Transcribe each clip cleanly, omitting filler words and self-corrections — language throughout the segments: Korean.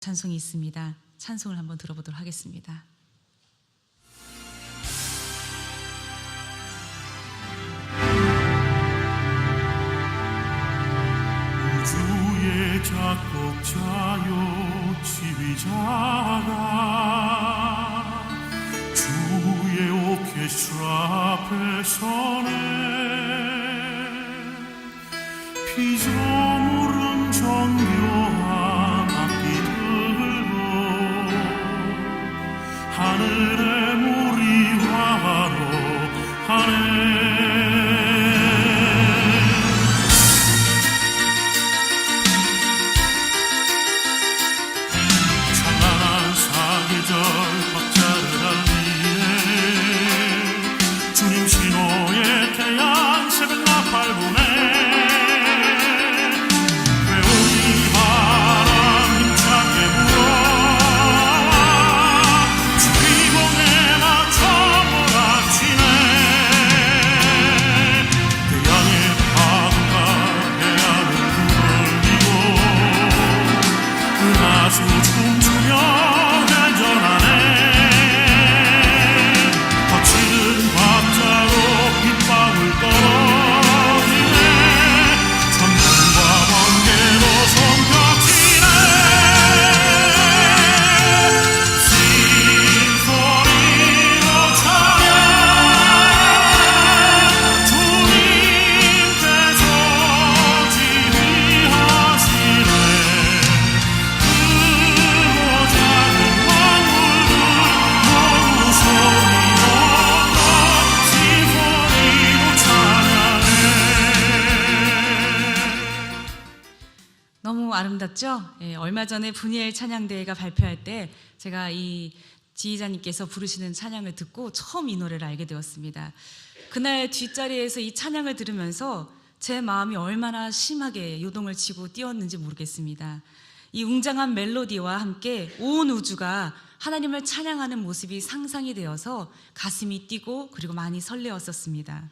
찬송이 있습니다. 찬송을 한번 들어보도록 하겠습니다. 우주의 작곡자요 지휘자가 주의 오케스트라 앞에 서네 피조물은 정교한 악기들로 하늘의 물이 화로하네 아름답죠? 얼마 전에 분이엘 찬양대회가 발표할 때 제가 이 지휘자님께서 부르시는 찬양을 듣고 처음 이 노래를 알게 되었습니다. 그날 뒷자리에서 이 찬양을 들으면서 제 마음이 얼마나 심하게 요동을 치고 뛰었는지 모르겠습니다. 이 웅장한 멜로디와 함께 온 우주가 하나님을 찬양하는 모습이 상상이 되어서 가슴이 뛰고 그리고 많이 설레었었습니다.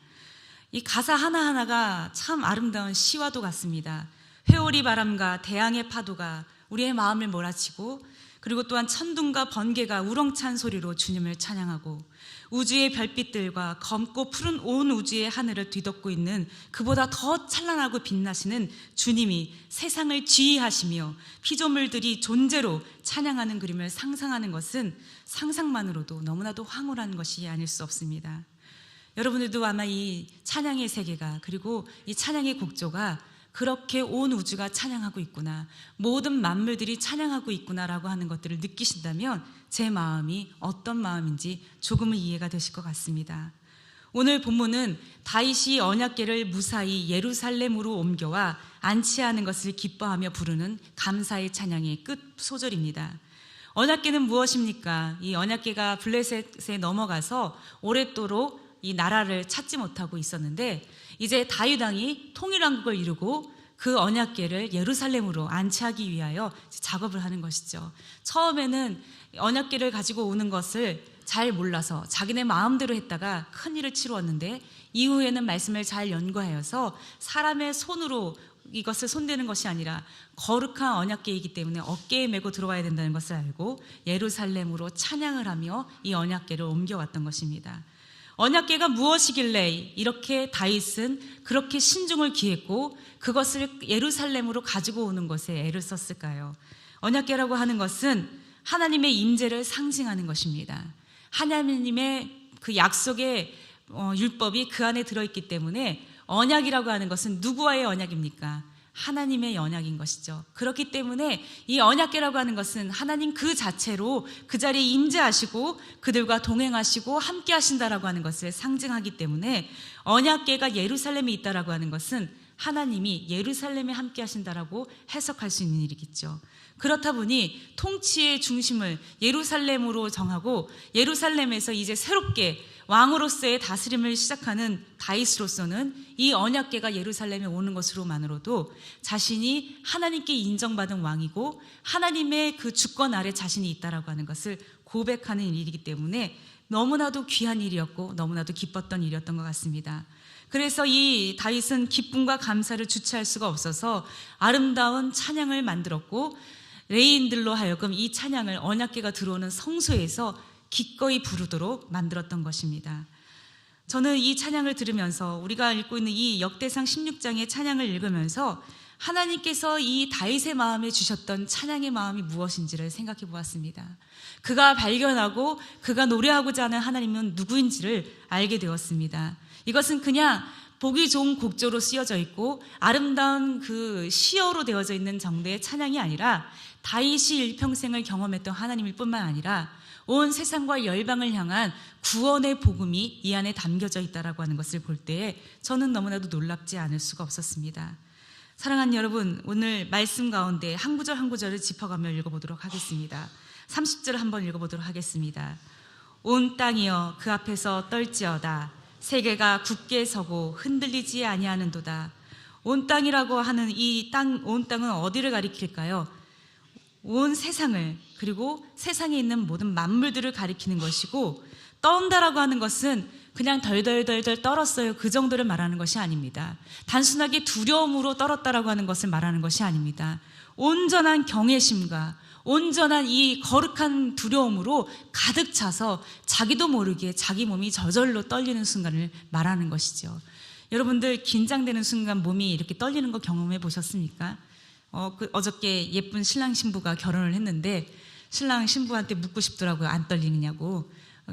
이 가사 하나하나가 참 아름다운 시와도 같습니다. 회오리 바람과 대양의 파도가 우리의 마음을 몰아치고 그리고 또한 천둥과 번개가 우렁찬 소리로 주님을 찬양하고 우주의 별빛들과 검고 푸른 온 우주의 하늘을 뒤덮고 있는 그보다 더 찬란하고 빛나시는 주님이 세상을 지휘하시며 피조물들이 존재로 찬양하는 그림을 상상하는 것은 상상만으로도 너무나도 황홀한 것이 아닐 수 없습니다. 여러분들도 아마 이 찬양의 세계가 그리고 이 찬양의 곡조가 그렇게 온 우주가 찬양하고 있구나, 모든 만물들이 찬양하고 있구나라고 하는 것들을 느끼신다면 제 마음이 어떤 마음인지 조금은 이해가 되실 것 같습니다. 오늘 본문은 다윗이 언약궤를 무사히 예루살렘으로 옮겨와 안치하는 것을 기뻐하며 부르는 감사의 찬양의 끝 소절입니다. 언약궤는 무엇입니까? 이 언약궤가 블레셋에 넘어가서 오랫도록 이 나라를 찾지 못하고 있었는데 이제 다윗 왕이 통일왕국을 이루고 그 언약궤를 예루살렘으로 안치하기 위하여 작업을 하는 것이죠. 처음에는 언약궤를 가지고 오는 것을 잘 몰라서 자기네 마음대로 했다가 큰일을 치루었는데 이후에는 말씀을 잘 연구하여서 사람의 손으로 이것을 손대는 것이 아니라 거룩한 언약궤이기 때문에 어깨에 메고 들어와야 된다는 것을 알고 예루살렘으로 찬양을 하며 이 언약궤를 옮겨왔던 것입니다. 언약궤가 무엇이길래 이렇게 다윗은 그렇게 신중을 기했고 그것을 예루살렘으로 가지고 오는 것에 애를 썼을까요? 언약궤라고 하는 것은 하나님의 임재를 상징하는 것입니다. 하나님의 그 약속의 율법이 그 안에 들어있기 때문에 언약이라고 하는 것은 누구와의 언약입니까? 하나님의 언약인 것이죠. 그렇기 때문에 이 언약궤라고 하는 것은 하나님 그 자체로 그 자리에 임재하시고 그들과 동행하시고 함께 하신다라고 하는 것을 상징하기 때문에 언약궤가 예루살렘에 있다라고 하는 것은 하나님이 예루살렘에 함께 하신다라고 해석할 수 있는 일이겠죠. 그렇다 보니 통치의 중심을 예루살렘으로 정하고 예루살렘에서 이제 새롭게 왕으로서의 다스림을 시작하는 다윗으로서는 이 언약궤가 예루살렘에 오는 것으로만으로도 자신이 하나님께 인정받은 왕이고 하나님의 그 주권 아래 자신이 있다라고 하는 것을 고백하는 일이기 때문에 너무나도 귀한 일이었고 너무나도 기뻤던 일이었던 것 같습니다. 그래서 이 다윗은 기쁨과 감사를 주체할 수가 없어서 아름다운 찬양을 만들었고 레인들로 하여금 이 찬양을 언약궤가 들어오는 성소에서 기꺼이 부르도록 만들었던 것입니다. 저는 이 찬양을 들으면서 우리가 읽고 있는 이 역대상 16장의 찬양을 읽으면서 하나님께서 이 다윗의 마음에 주셨던 찬양의 마음이 무엇인지를 생각해 보았습니다. 그가 발견하고 그가 노래하고자 하는 하나님은 누구인지를 알게 되었습니다. 이것은 그냥 보기 좋은 곡조로 쓰여져 있고 아름다운 그 시어로 되어져 있는 정도의 찬양이 아니라 다윗이 일평생을 경험했던 하나님일 뿐만 아니라 온 세상과 열방을 향한 구원의 복음이 이 안에 담겨져 있다라고 하는 것을 볼 때에 저는 너무나도 놀랍지 않을 수가 없었습니다. 사랑하는 여러분, 오늘 말씀 가운데 한 구절 한 구절을 짚어가며 읽어보도록 하겠습니다. 30절 한번 읽어보도록 하겠습니다. 온 땅이여 그 앞에서 떨지어다. 세계가 굳게 서고 흔들리지 아니하는도다. 온 땅이라고 하는 이 땅, 온 땅은 어디를 가리킬까요? 온 세상을, 그리고 세상에 있는 모든 만물들을 가리키는 것이고, 떤다라고 하는 것은 그냥 덜덜덜덜 떨었어요, 그 정도를 말하는 것이 아닙니다. 단순하게 두려움으로 떨었다라고 하는 것을 말하는 것이 아닙니다. 온전한 경외심과 온전한 이 거룩한 두려움으로 가득 차서 자기도 모르게 자기 몸이 저절로 떨리는 순간을 말하는 것이죠. 여러분들 긴장되는 순간 몸이 이렇게 떨리는 거 경험해 보셨습니까? 어저께 예쁜 신랑 신부가 결혼을 했는데 신랑 신부한테 묻고 싶더라고요. 안 떨리느냐고.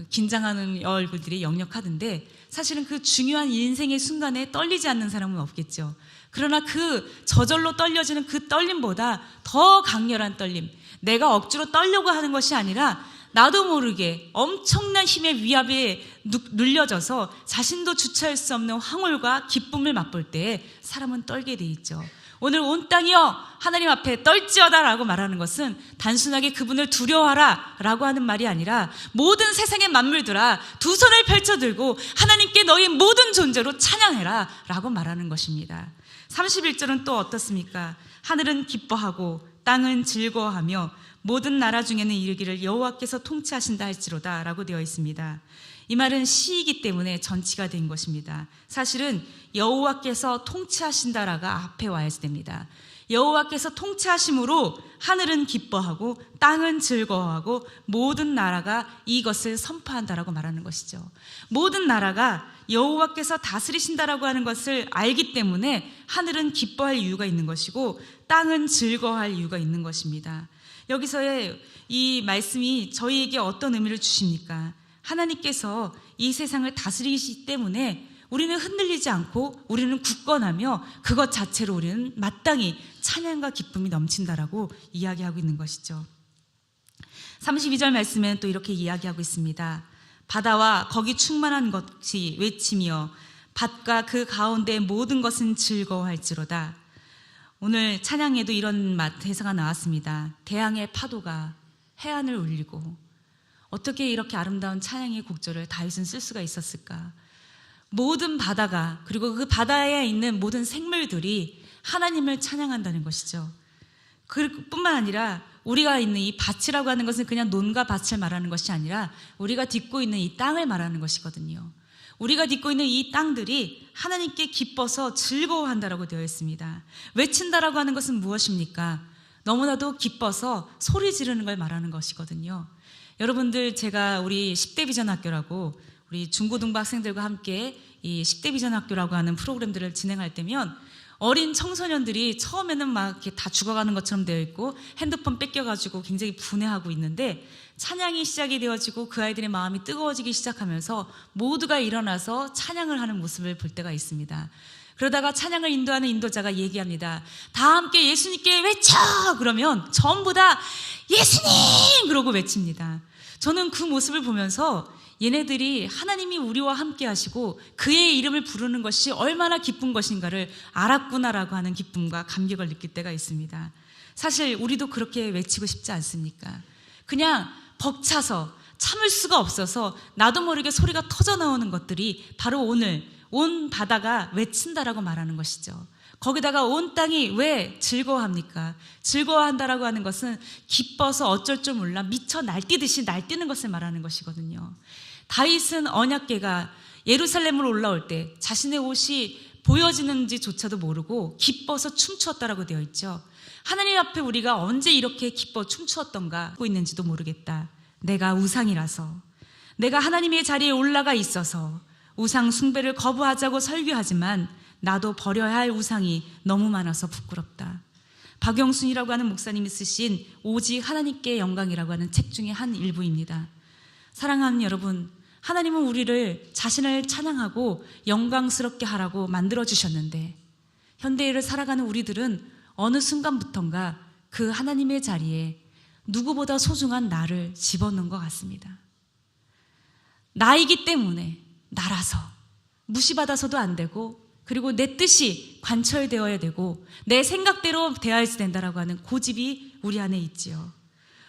긴장하는 얼굴들이 역력하던데 사실은 그 중요한 인생의 순간에 떨리지 않는 사람은 없겠죠. 그러나 그 저절로 떨려지는 그 떨림보다 더 강렬한 떨림, 내가 억지로 떨려고 하는 것이 아니라 나도 모르게 엄청난 힘의 위압에 눌려져서 자신도 주체할 수 없는 황홀과 기쁨을 맛볼 때 사람은 떨게 돼 있죠. 오늘 온 땅이여 하나님 앞에 떨지어다 라고 말하는 것은 단순하게 그분을 두려워하라 라고 하는 말이 아니라 모든 세상의 만물들아 두 손을 펼쳐들고 하나님께 너희 모든 존재로 찬양해라 라고 말하는 것입니다. 31절은 또 어떻습니까? 하늘은 기뻐하고 땅은 즐거워하며 모든 나라 중에는 이르기를 여호와께서 통치하신다 할지로다 라고 되어 있습니다. 이 말은 시이기 때문에 전치가 된 것입니다. 사실은 여호와께서 통치하신다라가 앞에 와야지 됩니다. 여호와께서 통치하심으로 하늘은 기뻐하고 땅은 즐거워하고 모든 나라가 이것을 선포한다라고 말하는 것이죠. 모든 나라가 여호와께서 다스리신다라고 하는 것을 알기 때문에 하늘은 기뻐할 이유가 있는 것이고 땅은 즐거워할 이유가 있는 것입니다. 여기서의 이 말씀이 저희에게 어떤 의미를 주십니까? 하나님께서 이 세상을 다스리시기 때문에 우리는 흔들리지 않고 우리는 굳건하며 그것 자체로 우리는 마땅히 찬양과 기쁨이 넘친다라고 이야기하고 있는 것이죠. 32절 말씀에는 또 이렇게 이야기하고 있습니다. 바다와 거기 충만한 것이 외치며 밭과 그 가운데 모든 것은 즐거워할지로다. 오늘 찬양에도 이런 대사가 나왔습니다. 대양의 파도가 해안을 울리고. 어떻게 이렇게 아름다운 찬양의 곡절을 다윗은 쓸 수가 있었을까? 모든 바다가, 그리고 그 바다에 있는 모든 생물들이 하나님을 찬양한다는 것이죠. 그뿐만 아니라 우리가 있는 이 밭이라고 하는 것은 그냥 논과 밭을 말하는 것이 아니라 우리가 딛고 있는 이 땅을 말하는 것이거든요. 우리가 딛고 있는 이 땅들이 하나님께 기뻐서 즐거워한다라고 되어 있습니다. 외친다라고 하는 것은 무엇입니까? 너무나도 기뻐서 소리 지르는 걸 말하는 것이거든요. 여러분들, 제가 우리 10대 비전 학교라고 우리 중고등부 학생들과 함께 이 10대 비전 학교라고 하는 프로그램들을 진행할 때면 어린 청소년들이 처음에는 막 이렇게 다 죽어가는 것처럼 되어 있고 핸드폰 뺏겨가지고 굉장히 분해하고 있는데 찬양이 시작이 되어지고 그 아이들의 마음이 뜨거워지기 시작하면서 모두가 일어나서 찬양을 하는 모습을 볼 때가 있습니다. 그러다가 찬양을 인도하는 인도자가 얘기합니다. 다 함께 예수님께 외쳐! 그러면 전부 다 예수님! 그러고 외칩니다. 저는 그 모습을 보면서 얘네들이 하나님이 우리와 함께 하시고 그의 이름을 부르는 것이 얼마나 기쁜 것인가를 알았구나라고 하는 기쁨과 감격을 느낄 때가 있습니다. 사실 우리도 그렇게 외치고 싶지 않습니까? 그냥 벅차서 참을 수가 없어서 나도 모르게 소리가 터져 나오는 것들이 바로 오늘 온 바다가 외친다라고 말하는 것이죠. 거기다가 온 땅이 왜 즐거워합니까? 즐거워한다라고 하는 것은 기뻐서 어쩔 줄 몰라 미쳐 날뛰듯이 날뛰는 것을 말하는 것이거든요. 다윗은 언약궤가 예루살렘으로 올라올 때 자신의 옷이 보여지는지조차도 모르고 기뻐서 춤추었다라고 되어 있죠. 하나님 앞에 우리가 언제 이렇게 기뻐 춤추었던가 하고 있는지도 모르겠다. 내가 우상이라서, 내가 하나님의 자리에 올라가 있어서 우상 숭배를 거부하자고 설교하지만 나도 버려야 할 우상이 너무 많아서 부끄럽다. 박영순이라고 하는 목사님이 쓰신 오직 하나님께 영광이라고 하는 책 중에 한 일부입니다. 사랑하는 여러분, 하나님은 우리를 자신을 찬양하고 영광스럽게 하라고 만들어주셨는데 현대를 살아가는 우리들은 어느 순간부턴가 그 하나님의 자리에 누구보다 소중한 나를 집어넣은 것 같습니다. 나이기 때문에 나라서 무시받아서도 안 되고, 그리고 내 뜻이 관철되어야 되고 내 생각대로 되어야지 된다라고 하는 고집이 우리 안에 있지요.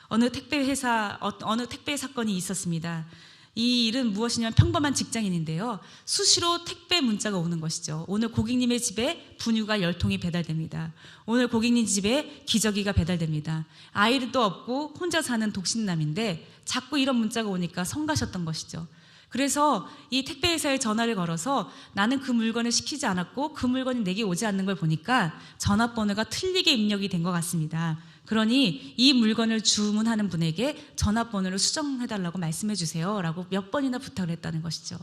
어느 택배 사건이 있었습니다. 이 일은 무엇이냐면 평범한 직장인인데요, 수시로 택배 문자가 오는 것이죠. 오늘 고객님의 집에 분유가 10통이 배달됩니다. 오늘 고객님 집에 기저귀가 배달됩니다. 아이도 없고 혼자 사는 독신남인데 자꾸 이런 문자가 오니까 성가셨던 것이죠. 그래서 이 택배회사에 전화를 걸어서 나는 그 물건을 시키지 않았고 그 물건이 내게 오지 않는 걸 보니까 전화번호가 틀리게 입력이 된 것 같습니다. 그러니 이 물건을 주문하는 분에게 전화번호를 수정해달라고 말씀해 주세요 라고 몇 번이나 부탁을 했다는 것이죠.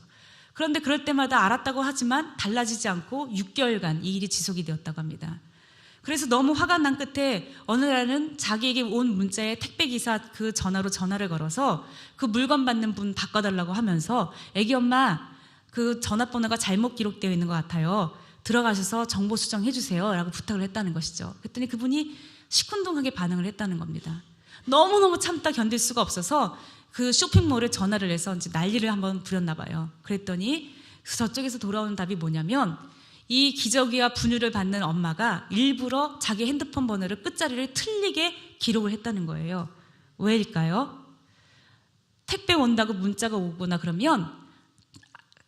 그런데 그럴 때마다 알았다고 하지만 달라지지 않고 6개월간 이 일이 지속이 되었다고 합니다. 그래서 너무 화가 난 끝에 어느 날은 자기에게 온 문자에 택배기사 그 전화로 전화를 걸어서 그 물건 받는 분 바꿔달라고 하면서 애기 엄마 그 전화번호가 잘못 기록되어 있는 것 같아요. 들어가셔서 정보 수정해 주세요 라고 부탁을 했다는 것이죠. 그랬더니 그분이 시큰둥하게 반응을 했다는 겁니다. 너무너무 참다 견딜 수가 없어서 그 쇼핑몰에 전화를 해서 이제 난리를 한번 부렸나 봐요. 그랬더니 저쪽에서 돌아오는 답이 뭐냐면 이 기저귀와 분유를 받는 엄마가 일부러 자기 핸드폰 번호를 끝자리를 틀리게 기록을 했다는 거예요. 왜일까요? 택배 온다고 문자가 오거나 그러면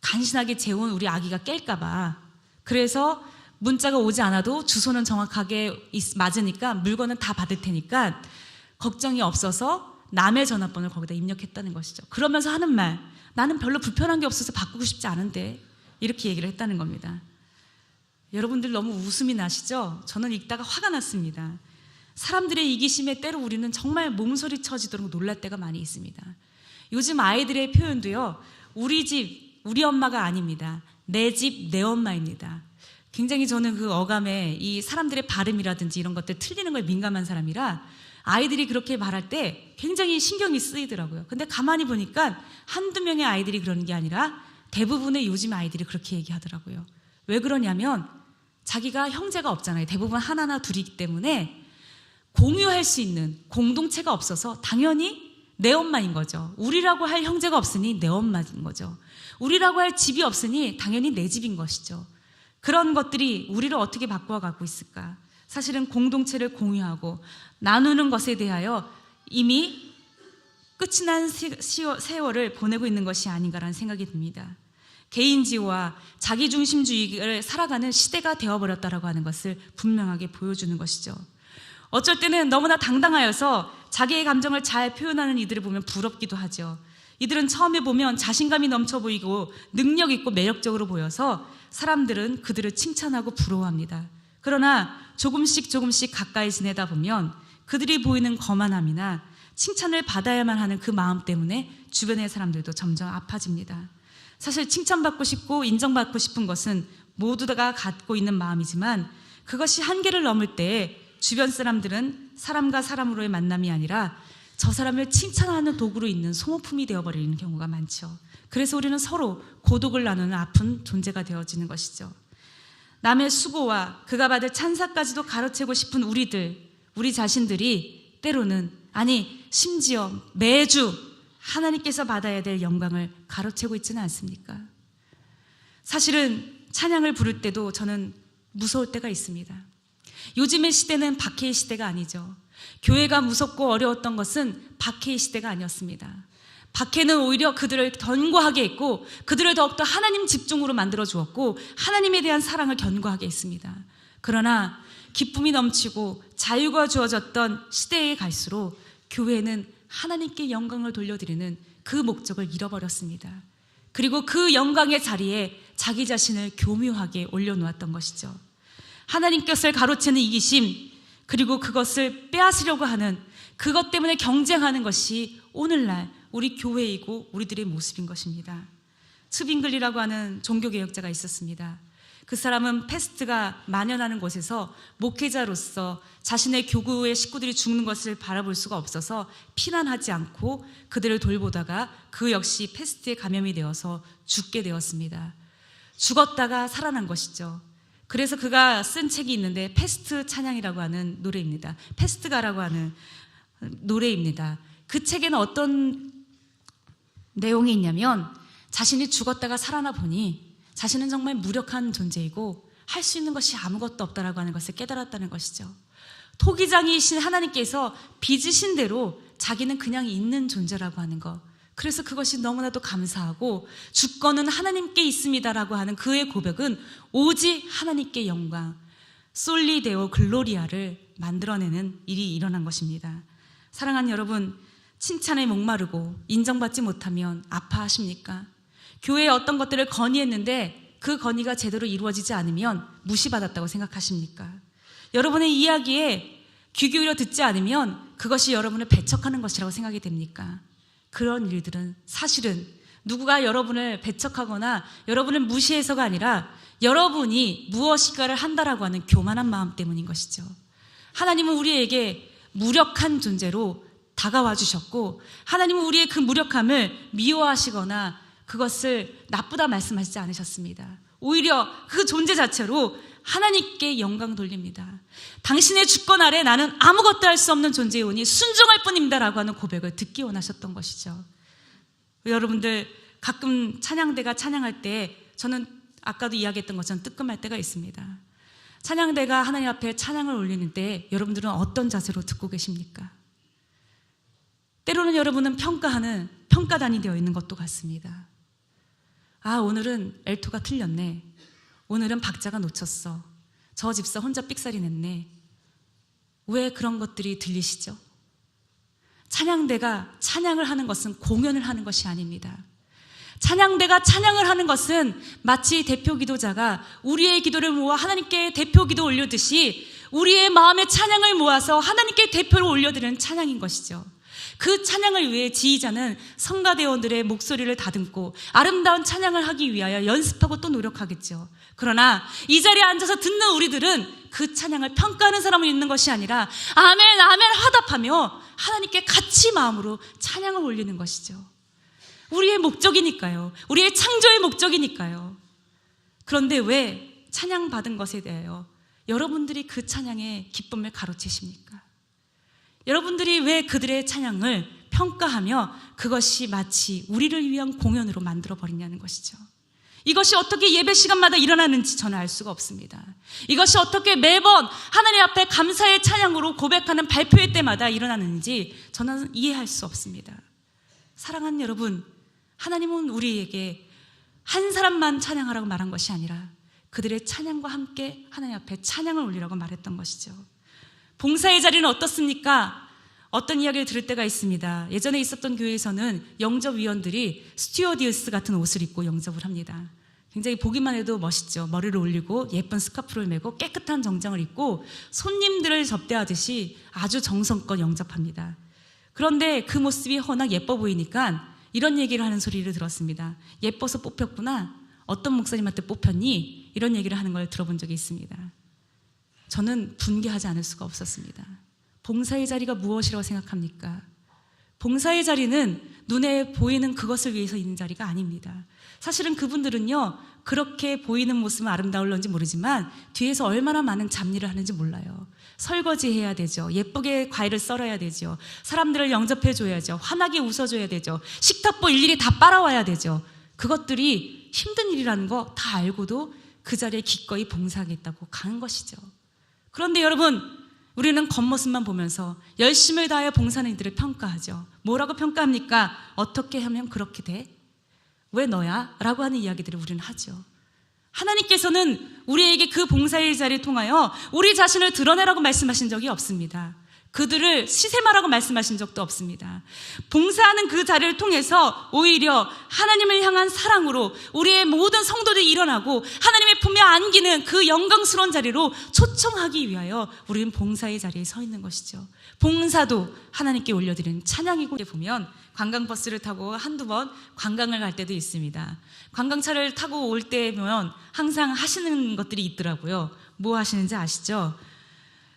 간신하게 재운 우리 아기가 깰까 봐. 그래서 문자가 오지 않아도 주소는 정확하게 맞으니까 물건은 다 받을 테니까 걱정이 없어서 남의 전화번호를 거기다 입력했다는 것이죠. 그러면서 하는 말, 나는 별로 불편한 게 없어서 바꾸고 싶지 않은데, 이렇게 얘기를 했다는 겁니다. 여러분들 너무 웃음이 나시죠? 저는 읽다가 화가 났습니다. 사람들의 이기심에 때로 우리는 정말 몸소리 쳐지도록 놀랄 때가 많이 있습니다. 요즘 아이들의 표현도요, 우리 집, 우리 엄마가 아닙니다. 내 집, 내 엄마입니다. 굉장히 저는 그 어감에 이 사람들의 발음이라든지 이런 것들 틀리는 거에 민감한 사람이라 아이들이 그렇게 말할 때 굉장히 신경이 쓰이더라고요. 근데 가만히 보니까 한두 명의 아이들이 그러는 게 아니라 대부분의 요즘 아이들이 그렇게 얘기하더라고요. 왜 그러냐면 자기가 형제가 없잖아요. 대부분 하나나 둘이기 때문에 공유할 수 있는 공동체가 없어서 당연히 내 엄마인 거죠. 우리라고 할 형제가 없으니 내 엄마인 거죠. 우리라고 할 집이 없으니 당연히 내 집인 것이죠. 그런 것들이 우리를 어떻게 바꿔가고 있을까? 사실은 공동체를 공유하고 나누는 것에 대하여 이미 끝이 난 세월을 보내고 있는 것이 아닌가라는 생각이 듭니다. 개인지와 자기중심주의를 살아가는 시대가 되어버렸다라고 하는 것을 분명하게 보여주는 것이죠. 어쩔 때는 너무나 당당하여서 자기의 감정을 잘 표현하는 이들을 보면 부럽기도 하죠. 이들은 처음에 보면 자신감이 넘쳐 보이고 능력 있고 매력적으로 보여서 사람들은 그들을 칭찬하고 부러워합니다. 그러나 조금씩 가까이 지내다 보면 그들이 보이는 거만함이나 칭찬을 받아야만 하는 그 마음 때문에 주변의 사람들도 점점 아파집니다. 사실 칭찬받고 싶고 인정받고 싶은 것은 모두가 갖고 있는 마음이지만 그것이 한계를 넘을 때 주변 사람들은 사람과 사람으로의 만남이 아니라 저 사람을 칭찬하는 도구로 있는 소모품이 되어버리는 경우가 많죠. 그래서 우리는 서로 고독을 나누는 아픈 존재가 되어지는 것이죠. 남의 수고와 그가 받을 찬사까지도 가로채고 싶은 우리 자신들이 때로는, 아니 심지어 매주 하나님께서 받아야 될 영광을 가로채고 있지는 않습니까? 사실은 찬양을 부를 때도 저는 무서울 때가 있습니다. 요즘의 시대는 박해의 시대가 아니죠. 교회가 무섭고 어려웠던 것은 박해의 시대가 아니었습니다. 박해는 오히려 그들을 견고하게 했고 그들을 더욱더 하나님 집중으로 만들어 주었고 하나님에 대한 사랑을 견고하게 했습니다. 그러나 기쁨이 넘치고 자유가 주어졌던 시대에 갈수록 교회는 하나님께 영광을 돌려드리는 그 목적을 잃어버렸습니다. 그리고 그 영광의 자리에 자기 자신을 교묘하게 올려놓았던 것이죠. 하나님 것을 가로채는 이기심, 그리고 그것을 빼앗으려고 하는, 그것 때문에 경쟁하는 것이 오늘날 우리 교회이고 우리들의 모습인 것입니다. 츠빙글리라고 하는 종교개혁자가 있었습니다. 그 사람은 패스트가 만연하는 곳에서 목회자로서 자신의 교구의 식구들이 죽는 것을 바라볼 수가 없어서 피난하지 않고 그들을 돌보다가 그 역시 패스트에 감염이 되어서 죽게 되었습니다. 죽었다가 살아난 것이죠. 그래서 그가 쓴 책이 있는데 패스트 찬양이라고 하는 노래입니다. 패스트가라고 하는 노래입니다. 그 책에는 어떤 내용이 있냐면 자신이 죽었다가 살아나 보니 자신은 정말 무력한 존재이고 할 수 있는 것이 아무것도 없다라고 하는 것을 깨달았다는 것이죠. 토기장이신 하나님께서 빚으신 대로 자기는 그냥 있는 존재라고 하는 것, 그래서 그것이 너무나도 감사하고 주권은 하나님께 있습니다라고 하는 그의 고백은 오직 하나님께 영광, 솔리데오 글로리아를 만들어내는 일이 일어난 것입니다. 사랑하는 여러분, 칭찬에 목마르고 인정받지 못하면 아파하십니까? 교회에 어떤 것들을 건의했는데 그 건의가 제대로 이루어지지 않으면 무시받았다고 생각하십니까? 여러분의 이야기에 귀 기울여 듣지 않으면 그것이 여러분을 배척하는 것이라고 생각이 됩니까? 그런 일들은 사실은 누구가 여러분을 배척하거나 여러분을 무시해서가 아니라 여러분이 무엇인가를 한다라고 하는 교만한 마음 때문인 것이죠. 하나님은 우리에게 무력한 존재로 다가와 주셨고, 하나님은 우리의 그 무력함을 미워하시거나 그것을 나쁘다 말씀하시지 않으셨습니다. 오히려 그 존재 자체로 하나님께 영광 돌립니다. 당신의 주권 아래 나는 아무것도 할 수 없는 존재이오니 순종할 뿐입니다라고 하는 고백을 듣기 원하셨던 것이죠. 여러분들 가끔 찬양대가 찬양할 때 저는 아까도 이야기했던 것처럼 뜨끔할 때가 있습니다. 찬양대가 하나님 앞에 찬양을 올리는 때 여러분들은 어떤 자세로 듣고 계십니까? 때로는 여러분은 평가단이 되어 있는 것도 같습니다. 아, 오늘은 엘토가 틀렸네. 오늘은 박자가 놓쳤어. 저 집사 혼자 삑사리 냈네. 왜 그런 것들이 들리시죠? 찬양대가 찬양을 하는 것은 공연을 하는 것이 아닙니다. 찬양대가 찬양을 하는 것은 마치 대표 기도자가 우리의 기도를 모아 하나님께 대표 기도 올려듯이 우리의 마음의 찬양을 모아서 하나님께 대표를 올려드리는 찬양인 것이죠. 그 찬양을 위해 지휘자는 성가대원들의 목소리를 다듬고 아름다운 찬양을 하기 위하여 연습하고 또 노력하겠죠. 그러나 이 자리에 앉아서 듣는 우리들은 그 찬양을 평가하는 사람을 있는 것이 아니라 아멘 아멘 화답하며 하나님께 같이 마음으로 찬양을 올리는 것이죠. 우리의 목적이니까요. 우리의 창조의 목적이니까요. 그런데 왜 찬양받은 것에 대하여 여러분들이 그 찬양의 기쁨을 가로채십니까? 여러분들이 왜 그들의 찬양을 평가하며 그것이 마치 우리를 위한 공연으로 만들어버리냐는 것이죠. 이것이 어떻게 예배 시간마다 일어나는지 저는 알 수가 없습니다. 이것이 어떻게 매번 하나님 앞에 감사의 찬양으로 고백하는 발표회 때마다 일어나는지 저는 이해할 수 없습니다. 사랑하는 여러분, 하나님은 우리에게 한 사람만 찬양하라고 말한 것이 아니라 그들의 찬양과 함께 하나님 앞에 찬양을 올리라고 말했던 것이죠. 봉사의 자리는 어떻습니까? 어떤 이야기를 들을 때가 있습니다. 예전에 있었던 교회에서는 영접위원들이 스튜어디스 같은 옷을 입고 영접을 합니다. 굉장히 보기만 해도 멋있죠. 머리를 올리고 예쁜 스카프를 메고 깨끗한 정장을 입고 손님들을 접대하듯이 아주 정성껏 영접합니다. 그런데 그 모습이 워낙 예뻐 보이니까 이런 얘기를 하는 소리를 들었습니다. 예뻐서 뽑혔구나. 어떤 목사님한테 뽑혔니? 이런 얘기를 하는 걸 들어본 적이 있습니다. 저는 분개하지 않을 수가 없었습니다. 봉사의 자리가 무엇이라고 생각합니까? 봉사의 자리는 눈에 보이는 그것을 위해서 있는 자리가 아닙니다. 사실은 그분들은요, 그렇게 보이는 모습은 아름다울런지 모르지만 뒤에서 얼마나 많은 잡일을 하는지 몰라요. 설거지해야 되죠. 예쁘게 과일을 썰어야 되죠. 사람들을 영접해줘야죠. 환하게 웃어줘야 되죠. 식탁보 일일이 다 빨아와야 되죠. 그것들이 힘든 일이라는 거 다 알고도 그 자리에 기꺼이 봉사하겠다고 가는 것이죠. 그런데 여러분, 우리는 겉모습만 보면서 열심을 다하여 봉사하는 이들을 평가하죠. 뭐라고 평가합니까? 어떻게 하면 그렇게 돼? 왜 너야? 라고 하는 이야기들을 우리는 하죠. 하나님께서는 우리에게 그 봉사의 자리를 통하여 우리 자신을 드러내라고 말씀하신 적이 없습니다. 그들을 시세마라고 말씀하신 적도 없습니다. 봉사하는 그 자리를 통해서 오히려 하나님을 향한 사랑으로 우리의 모든 성도들이 일어나고 하나님의 품에 안기는 그 영광스러운 자리로 초청하기 위하여 우리는 봉사의 자리에 서 있는 것이죠. 봉사도 하나님께 올려드리는 찬양이고, 보면 관광버스를 타고 한두 번 관광을 갈 때도 있습니다. 관광차를 타고 올 때면 항상 하시는 것들이 있더라고요. 뭐 하시는지 아시죠?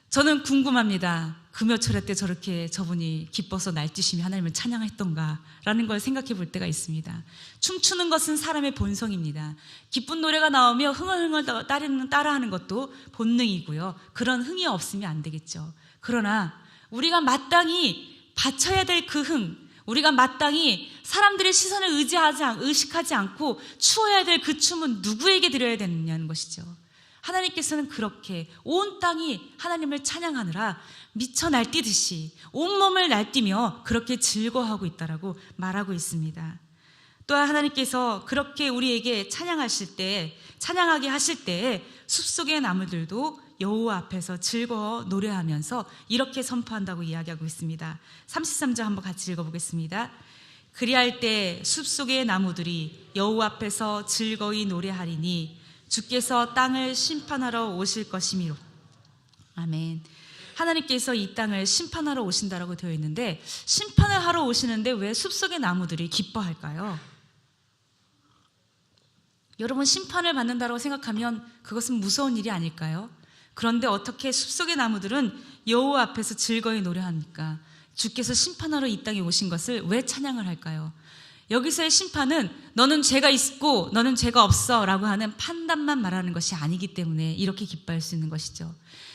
저는 궁금합니다. 금요 철회 때 저렇게 저분이 기뻐서 날뛰시며 하나님을 찬양했던가 라는 걸 생각해 볼 때가 있습니다. 춤추는 것은 사람의 본성입니다. 기쁜 노래가 나오며 흥얼흥얼 따라하는 것도 본능이고요. 그런 흥이 없으면 안 되겠죠. 그러나 우리가 마땅히 바쳐야 될 그 흥, 우리가 마땅히 사람들의 시선을 의식하지 않고 추어야 될 그 춤은 누구에게 드려야 되느냐는 것이죠. 하나님께서는 그렇게 온 땅이 하나님을 찬양하느라 미쳐 날뛰듯이 온몸을 날뛰며 그렇게 즐거워하고 있다라고 말하고 있습니다. 또한 하나님께서 그렇게 우리에게 찬양하게 하실 때에 숲속의 나무들도 여호와 앞에서 즐거워 노래하면서 이렇게 선포한다고 이야기하고 있습니다. 33절 한번 같이 읽어보겠습니다. 그리할 때 숲속의 나무들이 여호와 앞에서 즐거이 노래하리니 주께서 땅을 심판하러 오실 것이미로. 아멘. 하나님께서 이 땅을 심판하러 오신다라고 되어 있는데, 심판을 하러 오시는데 왜 숲속의 나무들이 기뻐할까요? 여러분, 심판을 받는다고 생각하면 그것은 무서운 일이 아닐까요? 그런데 어떻게 숲속의 나무들은 여호와 앞에서 즐거이 노래합니까? 주께서 심판하러 이 땅에 오신 것을 왜 찬양을 할까요? 여기서의 심판은 너는 죄가 있고 너는 죄가 없어 라고 하는 판단만 말하는 것이 아니기 때문에 이렇게 기뻐할 수 있는 것이죠.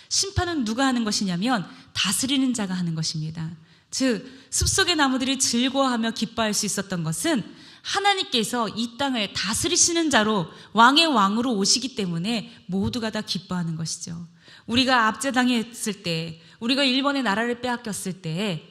심판은 누가 하는 것이냐면 다스리는 자가 하는 것입니다. 즉 숲속의 나무들이 즐거워하며 기뻐할 수 있었던 것은 하나님께서 이 땅을 다스리시는 자로 왕의 왕으로 오시기 때문에 모두가 다 기뻐하는 것이죠. 우리가 압제당했을 때, 우리가 일본의 나라를 빼앗겼을 때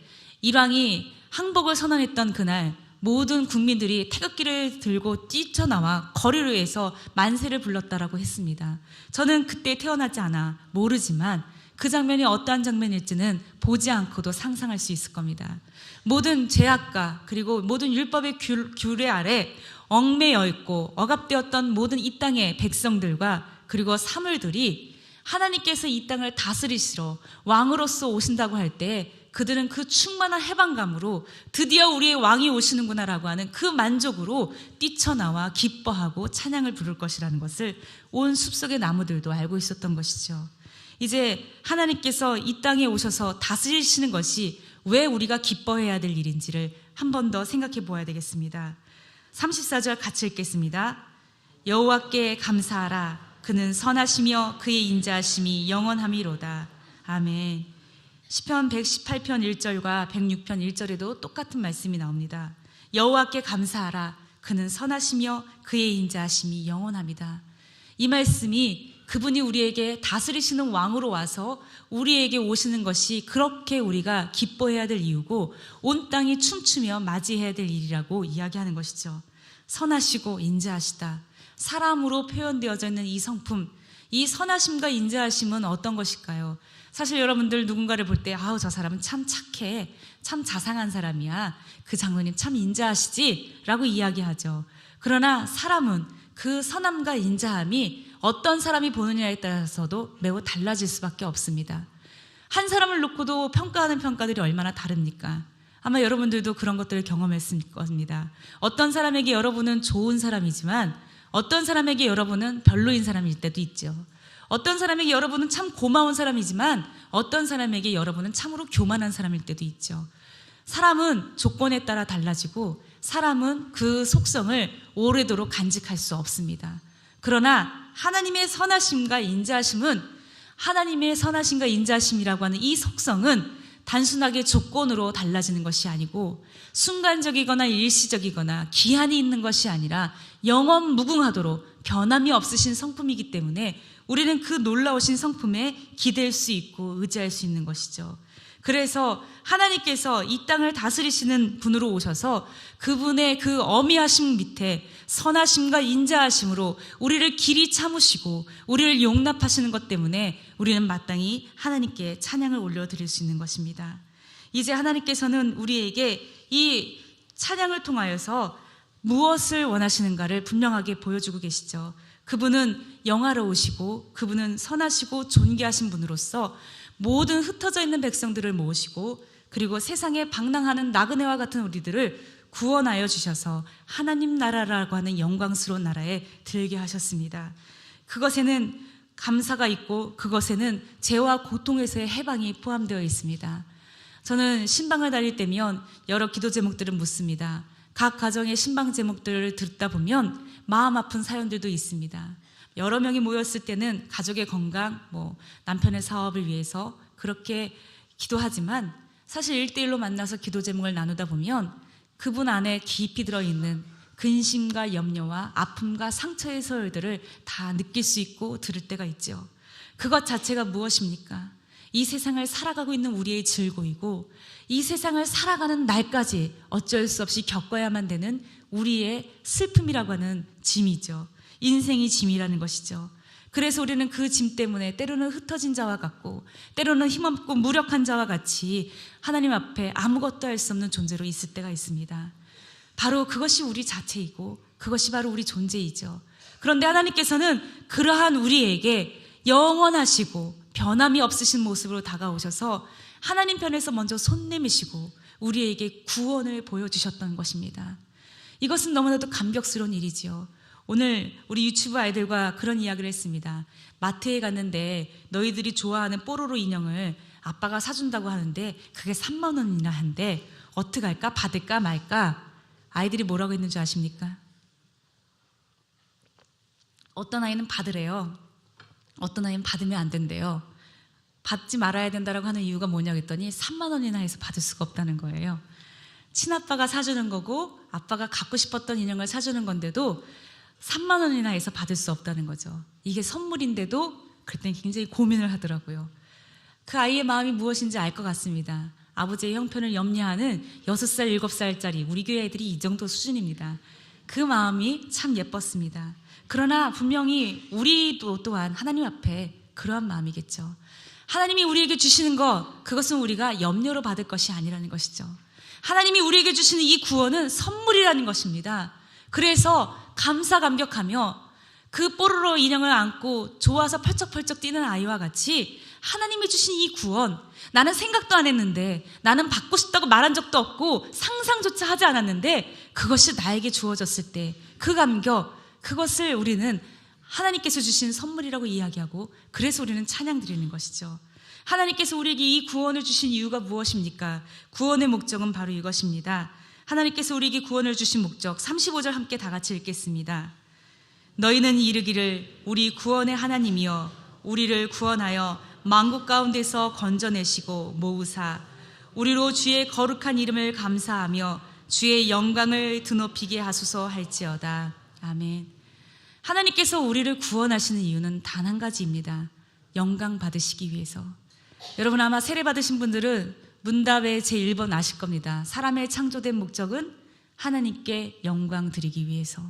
일왕이 항복을 선언했던 그날 모든 국민들이 태극기를 들고 뛰쳐나와 거리로 해서 만세를 불렀다라고 했습니다. 저는 그때 태어나지 않아 모르지만 그 장면이 어떠한 장면일지는 보지 않고도 상상할 수 있을 겁니다. 모든 죄악과 그리고 모든 율법의 규례 아래 얽매여 있고 억압되었던 모든 이 땅의 백성들과 그리고 사물들이 하나님께서 이 땅을 다스리시러 왕으로서 오신다고 할 때 그들은 그 충만한 해방감으로 드디어 우리의 왕이 오시는구나라고 하는 그 만족으로 뛰쳐나와 기뻐하고 찬양을 부를 것이라는 것을 온 숲속의 나무들도 알고 있었던 것이죠. 이제 하나님께서 이 땅에 오셔서 다스리시는 것이 왜 우리가 기뻐해야 될 일인지를 한 번 더 생각해 보아야 되겠습니다. 34절 같이 읽겠습니다. 여호와께 감사하라. 그는 선하시며 그의 인자하심이 영원함이로다. 아멘. 시편 118편 1절과 106편 1절에도 똑같은 말씀이 나옵니다. 여호와께 감사하라. 그는 선하시며 그의 인자하심이 영원합니다. 이 말씀이 그분이 우리에게 다스리시는 왕으로 와서 우리에게 오시는 것이 그렇게 우리가 기뻐해야 될 이유고 온 땅이 춤추며 맞이해야 될 일이라고 이야기하는 것이죠. 선하시고 인자하시다. 사람으로 표현되어져 있는 이 성품, 이 선하심과 인자하심은 어떤 것일까요? 사실 여러분들 누군가를 볼 때 아우 저 사람은 참 착해, 참 자상한 사람이야, 그 장로님 참 인자하시지 라고 이야기하죠. 그러나 사람은 그 선함과 인자함이 어떤 사람이 보느냐에 따라서도 매우 달라질 수밖에 없습니다. 한 사람을 놓고도 평가하는 평가들이 얼마나 다릅니까? 아마 여러분들도 그런 것들을 경험했을 겁니다. 어떤 사람에게 여러분은 좋은 사람이지만 어떤 사람에게 여러분은 별로인 사람일 때도 있죠. 어떤 사람에게 여러분은 참 고마운 사람이지만 어떤 사람에게 여러분은 참으로 교만한 사람일 때도 있죠. 사람은 조건에 따라 달라지고 사람은 그 속성을 오래도록 간직할 수 없습니다. 그러나 하나님의 선하심과 인자하심은, 하나님의 선하심과 인자하심이라고 하는 이 속성은 단순하게 조건으로 달라지는 것이 아니고 순간적이거나 일시적이거나 기한이 있는 것이 아니라 영원 무궁하도록 변함이 없으신 성품이기 때문에 우리는 그 놀라우신 성품에 기댈 수 있고 의지할 수 있는 것이죠. 그래서 하나님께서 이 땅을 다스리시는 분으로 오셔서 그분의 그 어미하심 밑에 선하심과 인자하심으로 우리를 길이 참으시고 우리를 용납하시는 것 때문에 우리는 마땅히 하나님께 찬양을 올려드릴 수 있는 것입니다. 이제 하나님께서는 우리에게 이 찬양을 통하여서 무엇을 원하시는가를 분명하게 보여주고 계시죠. 그분은 영화로우시고 그분은 선하시고 존귀하신 분으로서 모든 흩어져 있는 백성들을 모으시고 그리고 세상에 방랑하는 나그네와 같은 우리들을 구원하여 주셔서 하나님 나라라고 하는 영광스러운 나라에 들게 하셨습니다. 그것에는 감사가 있고 그것에는 죄와 고통에서의 해방이 포함되어 있습니다. 저는 신방을 다닐 때면 여러 기도 제목들을 묻습니다. 각 가정의 신방 제목들을 듣다 보면 마음 아픈 사연들도 있습니다. 여러 명이 모였을 때는 가족의 건강, 남편의 사업을 위해서 그렇게 기도하지만 사실 1대1로 만나서 기도 제목을 나누다 보면 그분 안에 깊이 들어있는 근심과 염려와 아픔과 상처의 서열들을 다 느낄 수 있고 들을 때가 있죠. 그것 자체가 무엇입니까? 이 세상을 살아가고 있는 우리의 즐거이고 이 세상을 살아가는 날까지 어쩔 수 없이 겪어야만 되는 우리의 슬픔이라고 하는 짐이죠. 인생이 짐이라는 것이죠. 그래서 우리는 그 짐 때문에 때로는 흩어진 자와 같고 때로는 힘없고 무력한 자와 같이 하나님 앞에 아무것도 할 수 없는 존재로 있을 때가 있습니다. 바로 그것이 우리 자체이고 그것이 바로 우리 존재이죠. 그런데 하나님께서는 그러한 우리에게 영원하시고 변함이 없으신 모습으로 다가오셔서 하나님 편에서 먼저 손 내미시고 우리에게 구원을 보여주셨던 것입니다. 이것은 너무나도 감격스러운 일이지요. 오늘 우리 유치부 아이들과 그런 이야기를 했습니다. 마트에 갔는데 너희들이 좋아하는 뽀로로 인형을 아빠가 사준다고 하는데 그게 3만 원이나 한데 어떡할까? 받을까 말까? 아이들이 뭐라고 했는지 아십니까? 어떤 아이는 받으래요. 어떤 아이는 받으면 안 된대요. 받지 말아야 된다고 하는 이유가 뭐냐고 했더니 3만 원이나 해서 받을 수가 없다는 거예요. 친아빠가 사주는 거고 아빠가 갖고 싶었던 인형을 사주는 건데도 3만 원이나 해서 받을 수 없다는 거죠. 이게 선물인데도 그때는 굉장히 고민을 하더라고요. 그 아이의 마음이 무엇인지 알 것 같습니다. 아버지의 형편을 염려하는 6살, 7살짜리 우리 교회 애들이 이 정도 수준입니다. 그 마음이 참 예뻤습니다. 그러나 분명히 우리도 또한 하나님 앞에 그러한 마음이겠죠. 하나님이 우리에게 주시는 것, 그것은 우리가 염려로 받을 것이 아니라는 것이죠. 하나님이 우리에게 주시는 이 구원은 선물이라는 것입니다. 그래서 감사 감격하며 그 뽀로로 인형을 안고 좋아서 펄쩍펄쩍 뛰는 아이와 같이 하나님이 주신 이 구원, 나는 생각도 안 했는데, 나는 받고 싶다고 말한 적도 없고 상상조차 하지 않았는데 그것이 나에게 주어졌을 때 그 감격, 그것을 우리는 하나님께서 주신 선물이라고 이야기하고 그래서 우리는 찬양 드리는 것이죠. 하나님께서 우리에게 이 구원을 주신 이유가 무엇입니까? 구원의 목적은 바로 이것입니다. 하나님께서 우리에게 구원을 주신 목적 35절 함께 다 같이 읽겠습니다. 너희는 이르기를 우리 구원의 하나님이여 우리를 구원하여 만국 가운데서 건져내시고 모으사 우리로 주의 거룩한 이름을 감사하며 주의 영광을 드높이게 하소서 할지어다. 아멘. 하나님께서 우리를 구원하시는 이유는 단 한 가지입니다. 영광 받으시기 위해서. 여러분 아마 세례 받으신 분들은 문답의 제1번 아실 겁니다. 사람의 창조된 목적은 하나님께 영광 드리기 위해서,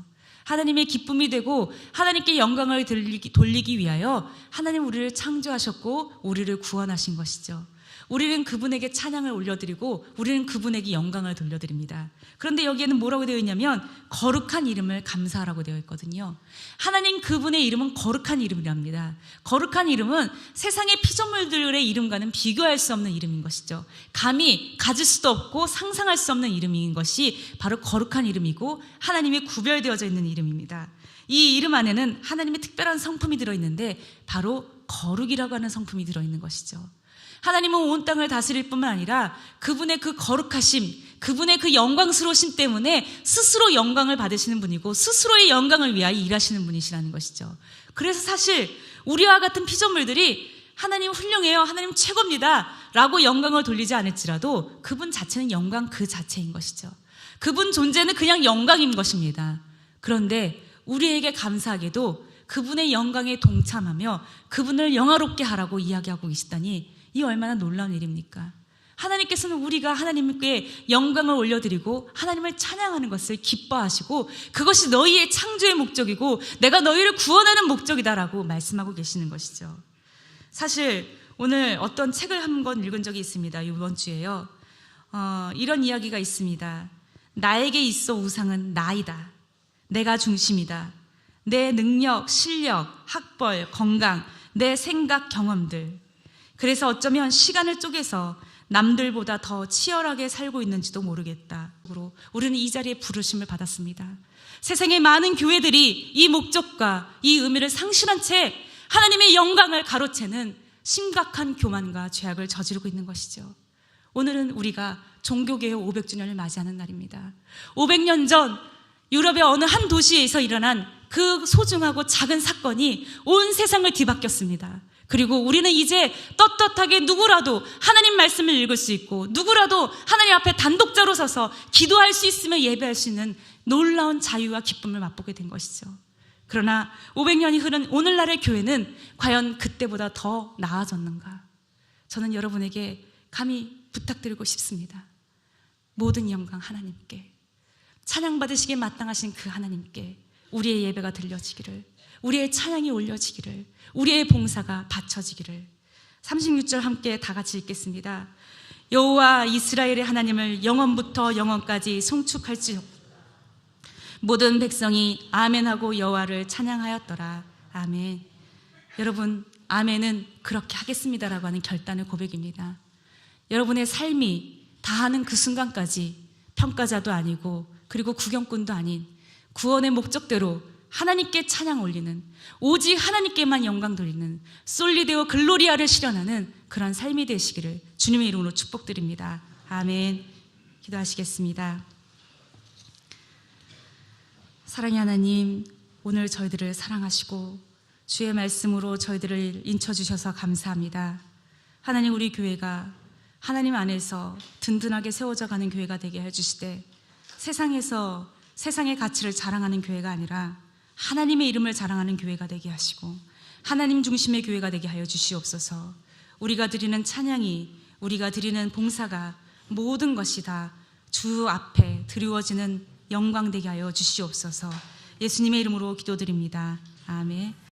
하나님의 기쁨이 되고 하나님께 영광을 돌리기 위하여 하나님 우리를 창조하셨고 우리를 구원하신 것이죠. 우리는 그분에게 찬양을 올려드리고 우리는 그분에게 영광을 돌려드립니다. 그런데 여기에는 뭐라고 되어 있냐면 거룩한 이름을 감사하라고 되어 있거든요. 하나님 그분의 이름은 거룩한 이름이랍니다. 거룩한 이름은 세상의 피조물들의 이름과는 비교할 수 없는 이름인 것이죠. 감히 가질 수도 없고 상상할 수 없는 이름인 것이 바로 거룩한 이름이고 하나님이 구별되어져 있는 이름입니다. 이 이름 안에는 하나님의 특별한 성품이 들어있는데 바로 거룩이라고 하는 성품이 들어있는 것이죠. 하나님은 온 땅을 다스릴 뿐만 아니라 그분의 그 거룩하심, 그분의 그 영광스러우심 때문에 스스로 영광을 받으시는 분이고 스스로의 영광을 위하여 일하시는 분이시라는 것이죠. 그래서 사실 우리와 같은 피조물들이 하나님 훌륭해요, 하나님 최고입니다 라고 영광을 돌리지 않을지라도 그분 자체는 영광 그 자체인 것이죠. 그분 존재는 그냥 영광인 것입니다. 그런데 우리에게 감사하게도 그분의 영광에 동참하며 그분을 영화롭게 하라고 이야기하고 계시다니 이 얼마나 놀라운 일입니까? 하나님께서는 우리가 하나님께 영광을 올려드리고 하나님을 찬양하는 것을 기뻐하시고 그것이 너희의 창조의 목적이고 내가 너희를 구원하는 목적이다라고 말씀하고 계시는 것이죠. 사실 오늘 어떤 책을 한 권 읽은 적이 있습니다. 이번 주에요. 이런 이야기가 있습니다. 나에게 있어 우상은 나이다. 내가 중심이다. 내 능력, 실력, 학벌, 건강, 내 생각, 경험들. 그래서 어쩌면 시간을 쪼개서 남들보다 더 치열하게 살고 있는지도 모르겠다. 우리는 이 자리에 부르심을 받았습니다. 세상의 많은 교회들이 이 목적과 이 의미를 상실한 채 하나님의 영광을 가로채는 심각한 교만과 죄악을 저지르고 있는 것이죠. 오늘은 우리가 종교개혁 500주년을 맞이하는 날입니다. 500년 전 유럽의 어느 한 도시에서 일어난 그 소중하고 작은 사건이 온 세상을 뒤바뀌었습니다. 그리고 우리는 이제 떳떳하게 누구라도 하나님 말씀을 읽을 수 있고 누구라도 하나님 앞에 단독자로 서서 기도할 수 있으며 예배할 수 있는 놀라운 자유와 기쁨을 맛보게 된 것이죠. 그러나 500년이 흐른 오늘날의 교회는 과연 그때보다 더 나아졌는가? 저는 여러분에게 감히 부탁드리고 싶습니다. 모든 영광 하나님께, 찬양받으시기에 마땅하신 그 하나님께 우리의 예배가 들려지기를, 우리의 찬양이 올려지기를, 우리의 봉사가 바쳐지기를. 36절 함께 다 같이 읽겠습니다. 여호와 이스라엘의 하나님을 영원부터 영원까지 송축할지어다. 모든 백성이 아멘하고 여호와를 찬양하였더라. 아멘. 여러분, 아멘은 그렇게 하겠습니다라고 하는 결단의 고백입니다. 여러분의 삶이 다하는 그 순간까지 평가자도 아니고 그리고 구경꾼도 아닌 구원의 목적대로 하나님께 찬양 올리는, 오직 하나님께만 영광 돌리는 솔리데오 글로리아를 실현하는 그런 삶이 되시기를 주님의 이름으로 축복드립니다. 아멘. 기도하시겠습니다. 사랑의 하나님, 오늘 저희들을 사랑하시고 주의 말씀으로 저희들을 인쳐주셔서 감사합니다. 하나님, 우리 교회가 하나님 안에서 든든하게 세워져 가는 교회가 되게 해주시되 세상에서 세상의 가치를 자랑하는 교회가 아니라 하나님의 이름을 자랑하는 교회가 되게 하시고 하나님 중심의 교회가 되게 하여 주시옵소서. 우리가 드리는 찬양이, 우리가 드리는 봉사가 모든 것이 다 주 앞에 드리워지는 영광 되게 하여 주시옵소서. 예수님의 이름으로 기도드립니다. 아멘.